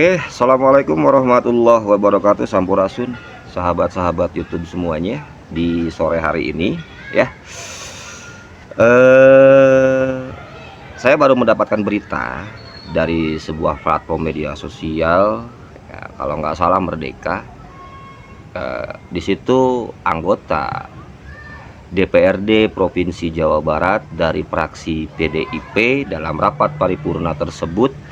Oke, assalamualaikum warahmatullahi wabarakatuh. Sampurasun, sahabat-sahabat YouTube semuanya di sore hari ini ya. Saya baru mendapatkan berita dari sebuah platform media sosial, ya, kalau nggak salah Merdeka. Di situ anggota DPRD Provinsi Jawa Barat dari fraksi PDIP dalam rapat paripurna tersebut,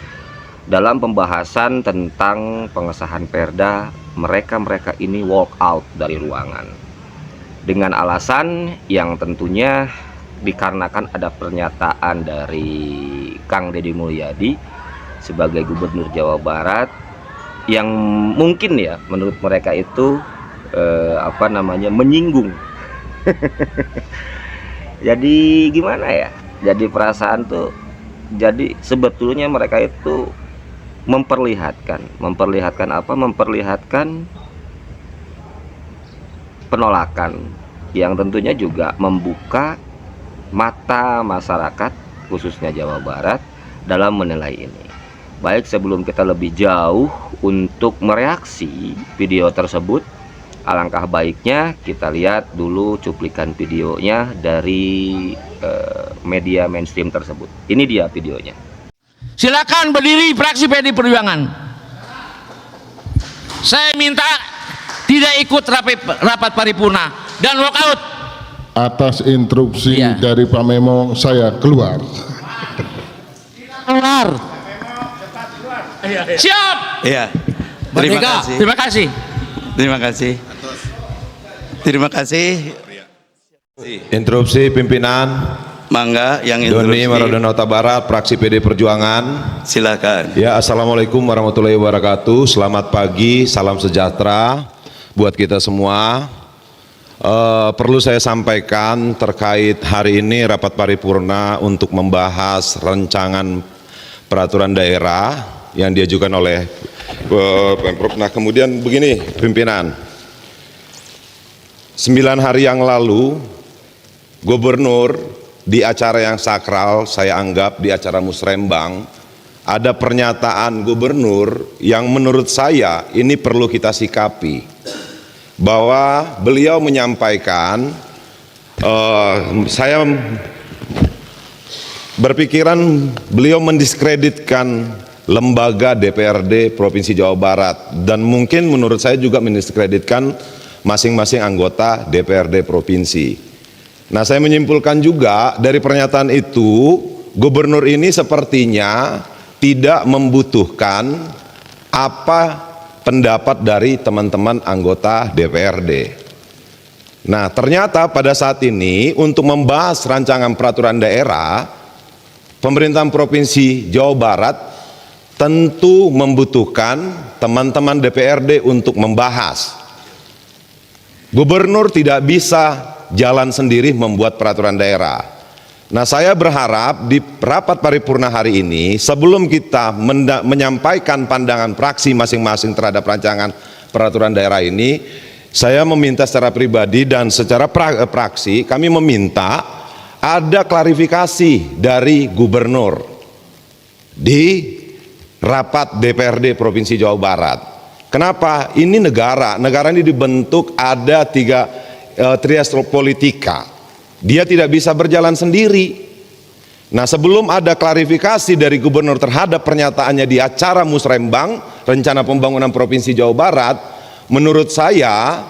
dalam pembahasan tentang pengesahan perda, mereka ini walk out dari ruangan dengan alasan yang tentunya dikarenakan ada pernyataan dari Kang Deddy Mulyadi sebagai Gubernur Jawa Barat yang mungkin ya menurut mereka itu menyinggung. Jadi gimana ya, jadi perasaan tuh, jadi sebetulnya mereka itu memperlihatkan penolakan yang tentunya juga membuka mata masyarakat khususnya Jawa Barat dalam menilai ini. Baik, sebelum kita lebih jauh untuk mereaksi video tersebut, alangkah baiknya kita lihat dulu cuplikan videonya dari media mainstream tersebut. Ini dia videonya. Silakan berdiri fraksi PD Perjuangan. Saya minta tidak ikut rapat paripurna dan walkout. Atas instruksi dari Pak Memo, saya keluar. Keluar. Siap. Iya. Terima kasih. Terima kasih. Interupsi pimpinan. Mangga yang interupsi. Doni Maradona Barat, fraksi PD Perjuangan. Silakan. Ya, assalamualaikum warahmatullahi wabarakatuh. Selamat pagi, salam sejahtera buat kita semua. Perlu saya sampaikan terkait hari ini rapat paripurna untuk membahas rancangan peraturan daerah yang diajukan oleh Pemprov. Nah, kemudian begini pimpinan, 9 hari yang lalu Gubernur di acara yang sakral, saya anggap di acara musrembang, ada pernyataan gubernur yang menurut saya ini perlu kita sikapi, bahwa beliau menyampaikan, saya berpikiran beliau mendiskreditkan lembaga DPRD Provinsi Jawa Barat, dan mungkin menurut saya juga mendiskreditkan masing-masing anggota DPRD Provinsi. Nah, saya menyimpulkan juga dari pernyataan itu, gubernur ini sepertinya tidak membutuhkan apa pendapat dari teman-teman anggota DPRD. Nah, ternyata pada saat ini untuk membahas rancangan peraturan daerah, pemerintahan Provinsi Jawa Barat tentu membutuhkan teman-teman DPRD untuk membahas. Gubernur tidak bisa jalan sendiri membuat peraturan daerah. Nah, saya berharap di rapat paripurna hari ini, sebelum kita menyampaikan pandangan fraksi masing-masing terhadap rancangan peraturan daerah ini, saya meminta secara pribadi dan secara fraksi, kami meminta ada klarifikasi dari gubernur di rapat DPRD Provinsi Jawa Barat. Kenapa? Ini negara ini dibentuk ada trias politika, dia tidak bisa berjalan sendiri. Nah, sebelum ada klarifikasi dari gubernur terhadap pernyataannya di acara musrembang rencana pembangunan Provinsi Jawa Barat, menurut saya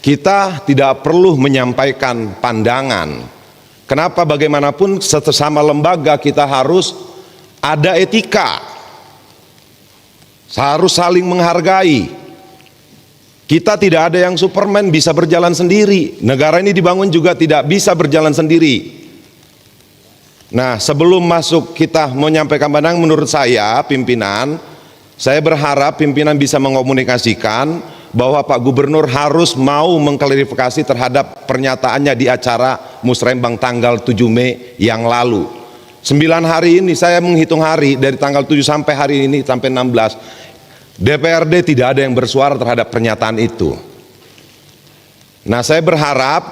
kita tidak perlu menyampaikan pandangan. Kenapa? Bagaimanapun sesama lembaga kita harus ada etika, harus saling menghargai. Kita tidak ada yang Superman bisa berjalan sendiri. Negara ini dibangun juga tidak bisa berjalan sendiri. Nah, sebelum masuk kita menyampaikan pandangan, menurut saya pimpinan, saya berharap pimpinan bisa mengomunikasikan bahwa Pak Gubernur harus mau mengklarifikasi terhadap pernyataannya di acara musrembang tanggal 7 Mei yang lalu. 9 hari ini, saya menghitung hari dari tanggal 7 sampai hari ini sampai 16, DPRD tidak ada yang bersuara terhadap pernyataan itu. Nah, saya berharap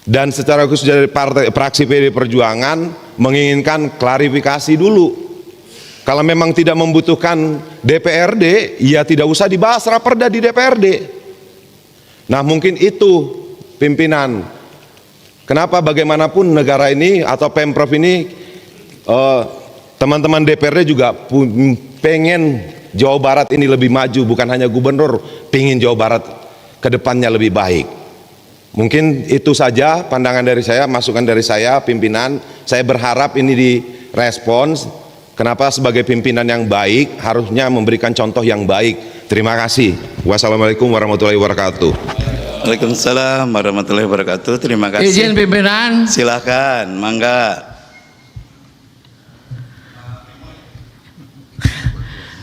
dan secara khusus dari fraksi PD Perjuangan menginginkan klarifikasi dulu. Kalau memang tidak membutuhkan DPRD, ya tidak usah dibahas raperda di DPRD. Nah, mungkin itu pimpinan. Kenapa bagaimanapun negara ini atau Pemprov ini, teman-teman DPRD juga pengen Jawa Barat ini lebih maju, bukan hanya gubernur pengen Jawa Barat ke depannya lebih baik. Mungkin itu saja pandangan dari saya, masukan dari saya, pimpinan. Saya berharap ini direspons. Kenapa sebagai pimpinan yang baik harusnya memberikan contoh yang baik. Terima kasih. Wassalamualaikum warahmatullahi wabarakatuh. Waalaikumsalam warahmatullahi wabarakatuh. Terima kasih. Izin pimpinan. Silakan, mangga.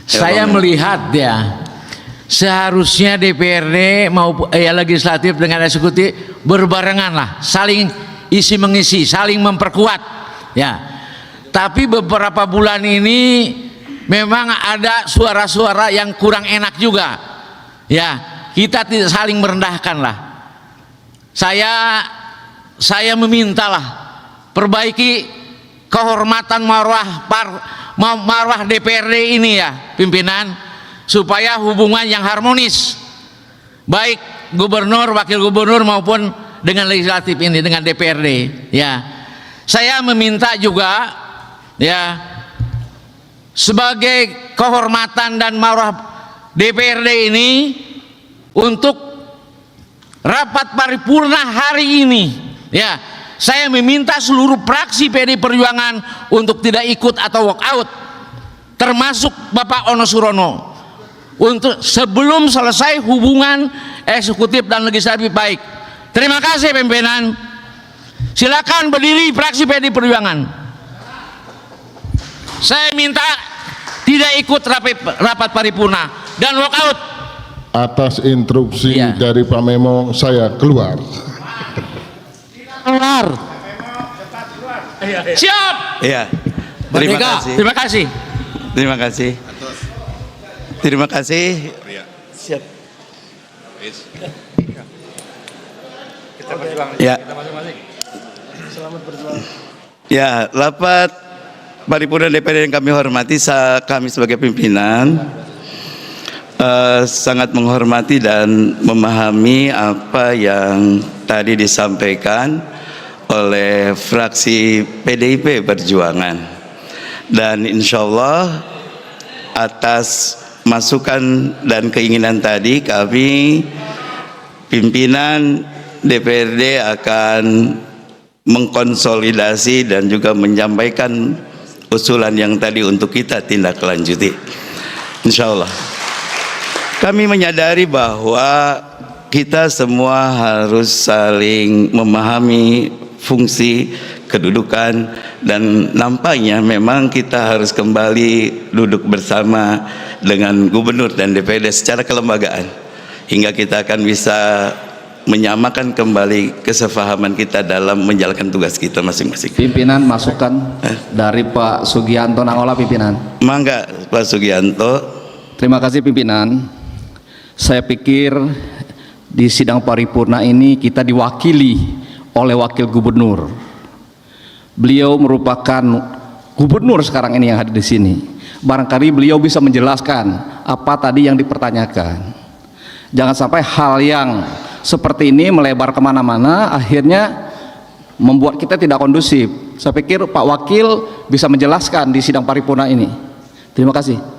Saya melihat ya, seharusnya DPRD maupun legislatif dengan eksekutif berbarengan lah, saling isi mengisi, saling memperkuat ya. Tapi beberapa bulan ini memang ada suara-suara yang kurang enak juga ya. Kita tidak saling merendahkan lah. Saya memintalah perbaiki kehormatan marwah DPRD ini ya pimpinan, supaya hubungan yang harmonis baik gubernur, wakil gubernur maupun dengan legislatif ini, dengan DPRD ya. Saya meminta juga ya, sebagai kehormatan dan marwah DPRD ini, untuk rapat paripurna hari ini ya, saya meminta seluruh fraksi PD Perjuangan untuk tidak ikut atau walk out, termasuk Bapak Ono Surono, untuk sebelum selesai hubungan eksekutif dan legislatif baik. Terima kasih pimpinan. Silakan berdiri fraksi PD Perjuangan. Saya minta tidak ikut rapat paripurna dan walk out. Atas instruksi dari Pak Memo, saya keluar. Keluar. Siap. Iya. Terima kasih. Terima kasih. Terima kasih. Terima kasih. Siap. Ya. Ya, rapat paripurna DPRD yang kami hormati, kami sebagai pimpinan sangat menghormati dan memahami apa yang tadi disampaikan oleh fraksi PDIP Perjuangan, dan insya Allah atas masukan dan keinginan tadi kami pimpinan DPRD akan mengkonsolidasi dan juga menyampaikan usulan yang tadi untuk kita tindak lanjuti, insya Allah. Kami menyadari bahwa kita semua harus saling memahami fungsi, kedudukan, dan nampaknya memang kita harus kembali duduk bersama dengan gubernur dan DPRD secara kelembagaan, hingga kita akan bisa menyamakan kembali kesepahaman kita dalam menjalankan tugas kita masing-masing. Pimpinan, masukan dari Pak Sugianto Nangola, pimpinan. Mangga Pak Sugianto. Terima kasih pimpinan. Saya pikir di sidang paripurna ini kita diwakili oleh wakil gubernur. Beliau merupakan gubernur sekarang ini yang hadir di sini. Barangkali beliau bisa menjelaskan apa tadi yang dipertanyakan. Jangan sampai hal yang seperti ini melebar kemana-mana, akhirnya membuat kita tidak kondusif. Saya pikir Pak Wakil bisa menjelaskan di sidang paripurna ini. Terima kasih.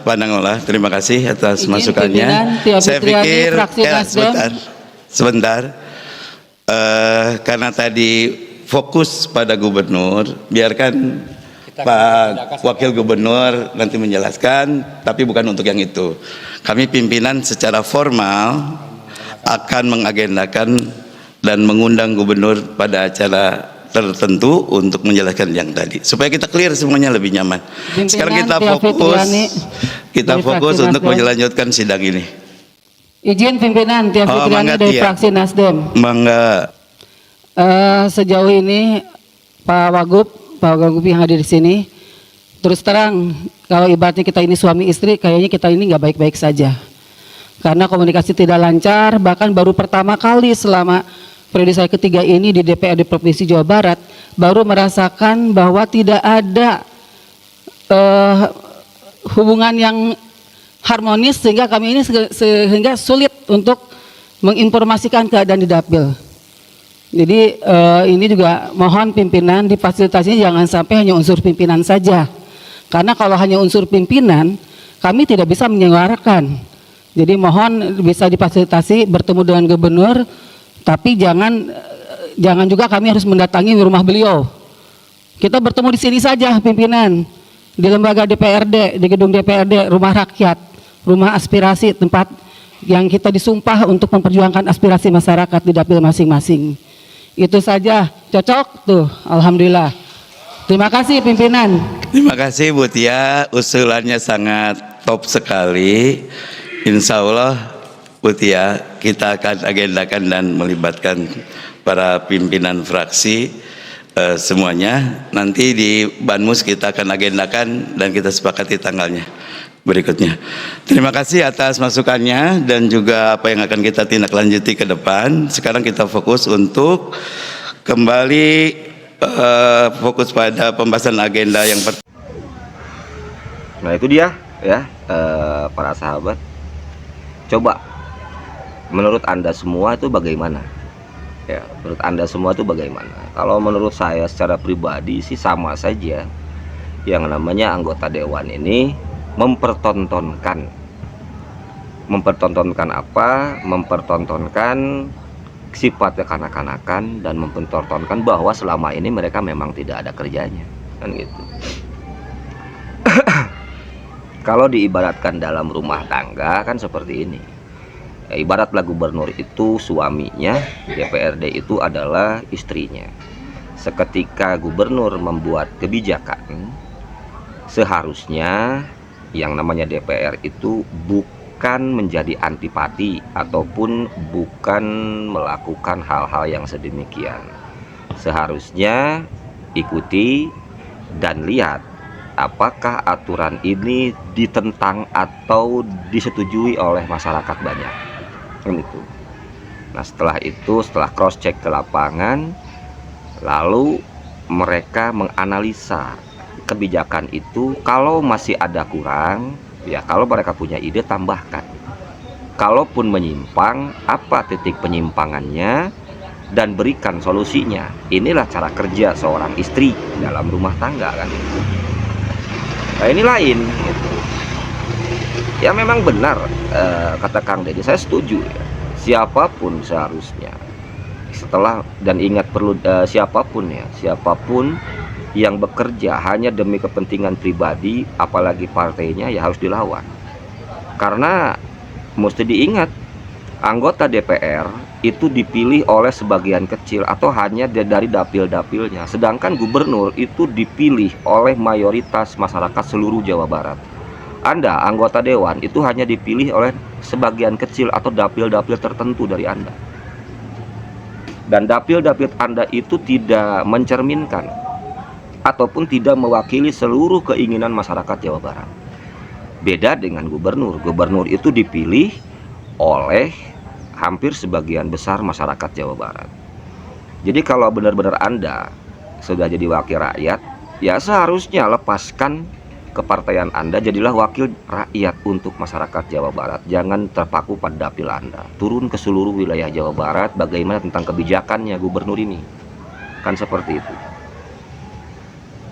Pak Nangola, terima kasih atas masukannya. Saya pikir ya, sebentar. Karena tadi fokus pada gubernur, biarkan Pak Wakil Gubernur nanti menjelaskan, tapi bukan untuk yang itu. Kami pimpinan secara formal akan mengagendakan dan mengundang gubernur pada acara tertentu untuk menjelaskan yang tadi, supaya kita clear semuanya lebih nyaman. Sekarang kita fokus untuk melanjutkan sidang ini. Izin pimpinan Tia Fitriani dari fraksi Nasdem. Mangga. Sejauh ini Pak Wagub yang hadir di sini, terus terang kalau ibaratnya kita ini suami istri, kayaknya kita ini nggak baik-baik saja, karena komunikasi tidak lancar. Bahkan baru pertama kali selama periode saya ketiga ini di DPRD Provinsi Jawa Barat baru merasakan bahwa tidak ada hubungan yang harmonis sehingga kami ini sehingga sulit untuk menginformasikan keadaan di dapil. Jadi ini juga mohon pimpinan difasilitasinya jangan sampai hanya unsur pimpinan saja. Karena kalau hanya unsur pimpinan, kami tidak bisa menyuarakan. Jadi mohon bisa difasilitasi bertemu dengan gubernur, tapi jangan juga kami harus mendatangi rumah beliau. Kita bertemu di sini saja pimpinan, di lembaga DPRD, di gedung DPRD, rumah rakyat, rumah aspirasi, tempat yang kita disumpah untuk memperjuangkan aspirasi masyarakat di dapil masing-masing. Itu saja, cocok tuh, alhamdulillah. Terima kasih pimpinan. Terima kasih Bu Tia, usulannya sangat top sekali. Insya Allah Bu Tia, kita akan agendakan dan melibatkan para pimpinan fraksi semuanya. Nanti di Banmus kita akan agendakan dan kita sepakati tanggalnya berikutnya. Terima kasih atas masukannya dan juga apa yang akan kita tindak lanjuti ke depan. Sekarang kita fokus untuk kembali fokus pada pembahasan agenda yang pertama. Nah itu dia ya, para sahabat. Coba menurut Anda semua itu bagaimana? Ya, menurut Anda semua itu bagaimana? Kalau menurut saya secara pribadi sih sama saja. Yang namanya anggota dewan ini mempertontonkan apa? Mempertontonkan sifatnya kanak-kanakan dan mempertontonkan bahwa selama ini mereka memang tidak ada kerjanya, kan gitu. Kalau diibaratkan dalam rumah tangga kan seperti ini. Ya, ibaratlah gubernur itu suaminya, DPRD itu adalah istrinya. Seketika gubernur membuat kebijakan, seharusnya yang namanya DPR itu bukan menjadi antipati ataupun bukan melakukan hal-hal yang sedemikian. Seharusnya ikuti dan lihat apakah aturan ini ditentang atau disetujui oleh masyarakat banyak, kan itu. Nah setelah itu, setelah cross check ke lapangan, lalu mereka menganalisa kebijakan itu. Kalau masih ada kurang, ya kalau mereka punya ide tambahkan. Kalaupun menyimpang, apa titik penyimpangannya dan berikan solusinya. Inilah cara kerja seorang istri dalam rumah tangga, kan. Nah ini lain gitu. Ya memang benar kata Kang Deddy, saya setuju ya. Siapapun seharusnya setelah, dan ingat perlu siapapun yang bekerja hanya demi kepentingan pribadi apalagi partainya ya harus dilawan. Karena mesti diingat, anggota DPR itu dipilih oleh sebagian kecil atau hanya dari dapil-dapilnya, sedangkan gubernur itu dipilih oleh mayoritas masyarakat seluruh Jawa Barat. Anda anggota dewan itu hanya dipilih oleh sebagian kecil atau dapil-dapil tertentu dari Anda, dan dapil-dapil Anda itu tidak mencerminkan ataupun tidak mewakili seluruh keinginan masyarakat Jawa Barat. Beda dengan gubernur. Gubernur itu dipilih oleh hampir sebagian besar masyarakat Jawa Barat. Jadi kalau benar-benar Anda sudah jadi wakil rakyat, ya seharusnya lepaskan kepartaian Anda, jadilah wakil rakyat untuk masyarakat Jawa Barat. Jangan terpaku pada dapil Anda. Turun ke seluruh wilayah Jawa Barat bagaimana tentang kebijakannya gubernur ini. Kan seperti itu.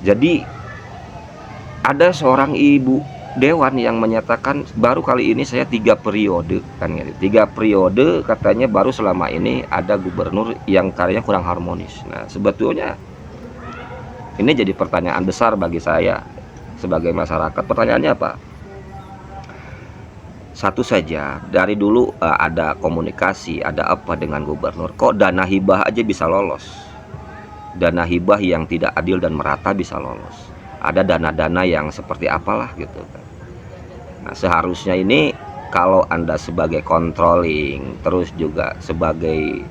Jadi ada seorang ibu dewan yang menyatakan baru kali ini saya 3 periode, kan gitu. 3 periode katanya baru selama ini ada gubernur yang karyanya kurang harmonis. Nah sebetulnya ini jadi pertanyaan besar bagi saya sebagai masyarakat. Pertanyaannya apa? Satu saja, dari dulu ada komunikasi, ada apa dengan gubernur, kok dana hibah aja bisa lolos, dana hibah yang tidak adil dan merata bisa lolos, ada dana-dana yang seperti apalah gitu kan. Nah seharusnya ini kalau Anda sebagai controlling, terus juga sebagai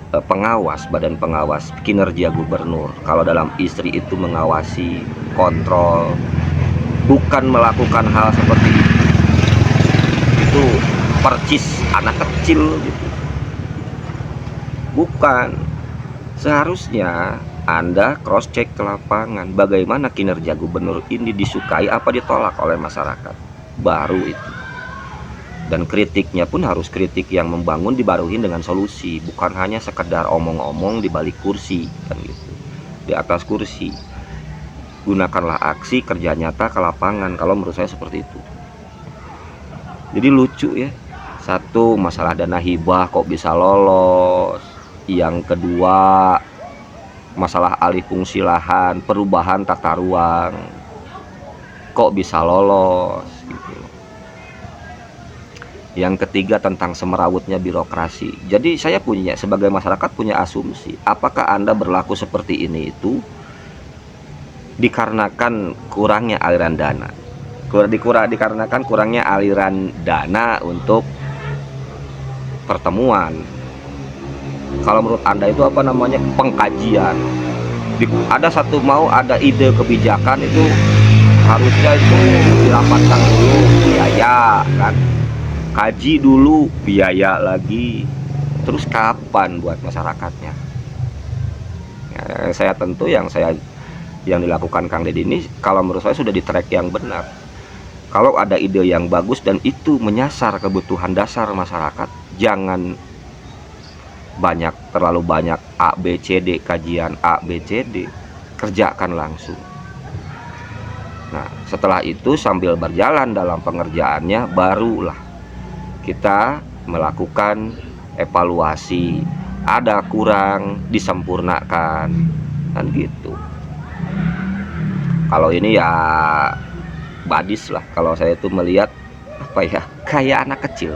pengawas, badan pengawas kinerja gubernur, kalau dalam istri itu mengawasi, kontrol, bukan melakukan hal seperti itu percis anak kecil gitu, bukan. Seharusnya Anda cross check ke lapangan bagaimana kinerja gubernur ini, disukai apa ditolak oleh masyarakat, baru itu. Dan kritiknya pun harus kritik yang membangun, dibaruhin dengan solusi, bukan hanya sekedar omong-omong di balik kursi kan gitu, di atas kursi. Gunakanlah aksi kerja nyata ke lapangan, kalau menurut saya seperti itu. Jadi lucu ya, satu masalah dana hibah kok bisa lolos, yang kedua masalah alih fungsi lahan, perubahan tata ruang kok bisa lolos gitu. Yang ketiga tentang semerawutnya birokrasi. Jadi saya sebagai masyarakat punya asumsi, apakah Anda berlaku seperti ini itu dikarenakan kurangnya aliran dana, dikarenakan kurangnya aliran dana untuk pertemuan. Kalau menurut Anda itu apa namanya, pengkajian, ada ide kebijakan itu harusnya itu dirapatkan dulu, biaya kan, kaji dulu, biaya lagi, terus kapan buat masyarakatnya ya. Yang dilakukan Kang Deddy ini kalau menurut saya sudah di track yang benar. Kalau ada ide yang bagus dan itu menyasar kebutuhan dasar masyarakat, jangan terlalu banyak A, B, C, D, kajian A, B, C, D, kerjakan langsung. Nah, setelah itu sambil berjalan dalam pengerjaannya, barulah kita melakukan evaluasi, ada kurang disempurnakan, kan gitu. Kalau ini ya badis lah, kalau saya itu melihat apa ya, kayak anak kecil,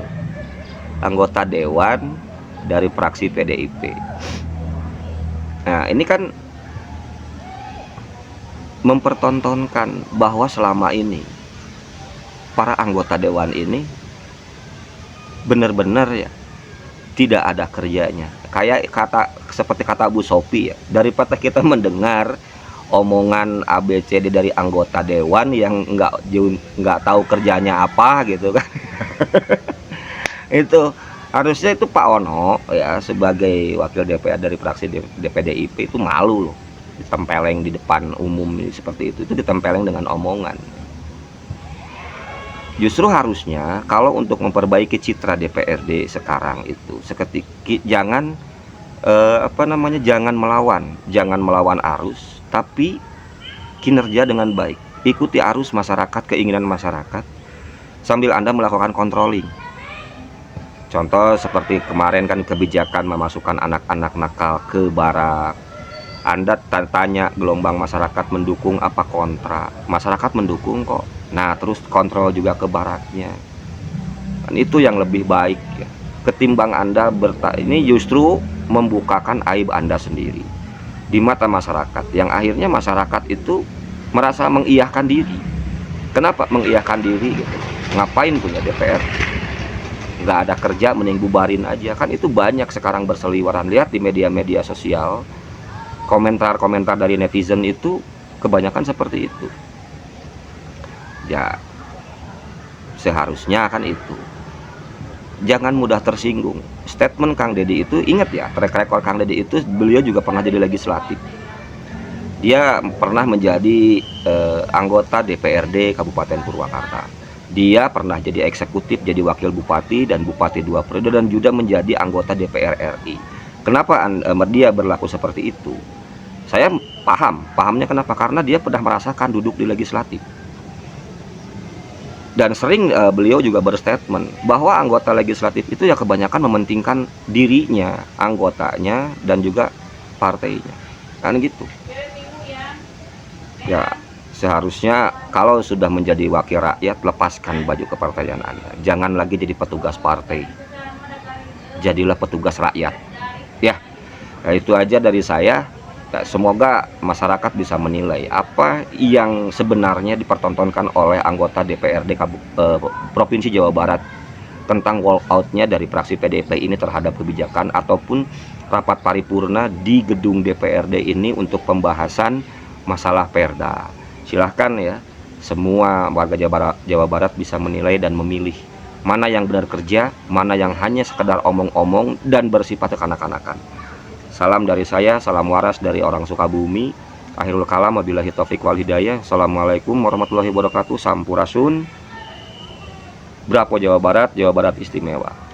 anggota dewan dari fraksi PDIP. Nah, ini kan mempertontonkan bahwa selama ini para anggota dewan ini benar-benar ya tidak ada kerjanya. Kayak seperti kata Bu Sophie ya, daripada kita mendengar omongan ABCD dari anggota dewan yang nggak tahu kerjanya apa gitu kan. Itu harusnya itu Pak Ono ya, sebagai wakil DPR dari fraksi DPDIP itu malu loh, ditempeleng di depan umum seperti itu ditempeleng dengan omongan. Justru harusnya kalau untuk memperbaiki citra DPRD sekarang itu jangan jangan melawan arus, tapi kinerja dengan baik, ikuti arus masyarakat, keinginan masyarakat, sambil Anda melakukan controlling. Contoh seperti kemarin kan kebijakan memasukkan anak-anak nakal ke barak. Anda tanya gelombang masyarakat mendukung apa kontra, masyarakat mendukung kok. Nah, terus kontrol juga ke baraknya. Dan itu yang lebih baik ya, ketimbang Anda ini justru membukakan aib Anda sendiri di mata masyarakat, yang akhirnya masyarakat itu merasa mengiyahkan diri. Kenapa mengiyahkan diri gitu? Ngapain punya DPR? Nggak ada kerja, mending bubarin aja kan. Itu banyak sekarang berseliweran, lihat di media-media sosial, komentar-komentar dari netizen itu kebanyakan seperti itu ya. Seharusnya kan itu jangan mudah tersinggung. Statement Kang Deddy itu, ingat ya, track record Kang Deddy itu, beliau juga pernah jadi legislatif, dia pernah menjadi anggota DPRD Kabupaten Purwakarta, dia pernah jadi eksekutif, jadi wakil bupati dan bupati 2 periode, dan juga menjadi anggota DPR RI. Kenapa dia berlaku seperti itu? Saya pahamnya kenapa? Karena dia pernah merasakan duduk di legislatif. Dan sering beliau juga berstatement bahwa anggota legislatif itu ya kebanyakan mementingkan dirinya, anggotanya, dan juga partainya, kan gitu. Ya, seharusnya kalau sudah menjadi wakil rakyat, lepaskan baju kepartaian Anda. Jangan lagi jadi petugas partai, jadilah petugas rakyat. Ya, itu aja dari saya. Semoga masyarakat bisa menilai apa yang sebenarnya dipertontonkan oleh anggota DPRD Provinsi Jawa Barat tentang walkoutnya dari fraksi PDIP ini terhadap kebijakan ataupun rapat paripurna di gedung DPRD ini untuk pembahasan masalah perda. Silahkan ya, semua warga Jawa Barat bisa menilai dan memilih mana yang benar kerja, mana yang hanya sekedar omong-omong dan bersifat kekanak-kanakan. Salam dari saya, salam waras dari orang Sukabumi. Akhirul kalam, wabillahi taufik wal hidayah. Assalamualaikum warahmatullahi wabarakatuh. Sampurasun. Brapo Jawa Barat, Jawa Barat istimewa.